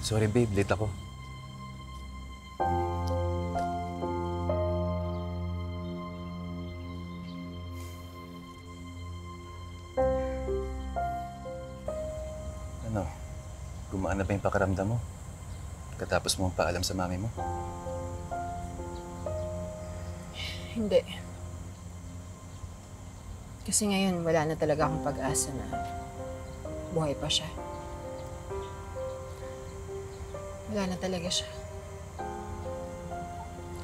Sorry babe, late ako. Ano? Gumaan na ba yung pakiramdam mo? Katapos mo paalam sa mami mo? Hindi. Kasi ngayon, wala na talaga akong pag-asa na buhay pa siya. Wala na talaga siya.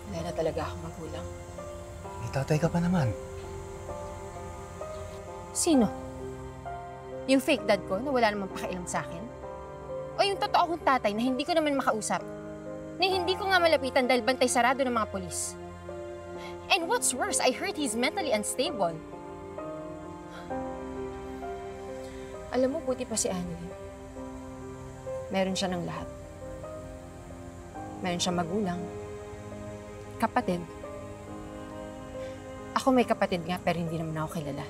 Wala na talaga akong magulang. May tatay ka pa naman. Sino? Yung fake dad ko na wala namang pakialam sa akin? O yung totoo kong tatay na hindi ko naman makausap? Na hindi ko nga malapitan dahil bantay sarado ng mga polis? And what's worse, I heard he's mentally unstable. Alam mo, buti pa si Annalyn. Meron siya ng lahat. Meron siyang magulang. Kapatid. Ako may kapatid nga pero hindi naman ako kilala.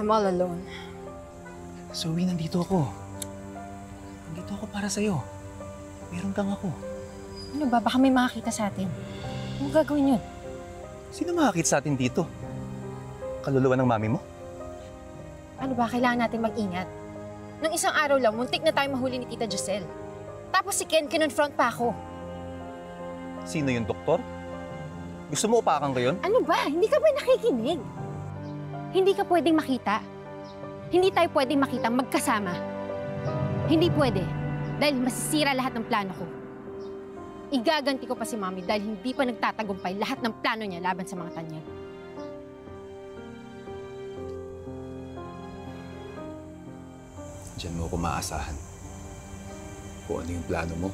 I'm all alone. Zoe, nandito ako. Nandito ako para sa'yo. Meron kang ako. Ano ba? Baka may makakita sa atin. Ano gagawin yun? Sino makakita sa atin dito? Kaluluwa ng mami mo? Ano ba? Kailangan natin mag-ingat. Nung isang araw lang, muntik na tayo mahuli ni Tita Giselle. Tapos si Ken, kinonfront pa ako. Sino yung doktor? Gusto mo upakan ko yun? Ano ba? Hindi ka ba nakikinig? Hindi ka pwedeng makita. Hindi tayo pwedeng makita magkasama. Hindi pwede. Dahil masisira lahat ng plano ko. Igaganti ko pa si Mami dahil hindi pa nagtatagumpay lahat ng plano niya laban sa mga tanyag. Diyan mo ako maasahan. Kung ano yung plano mo.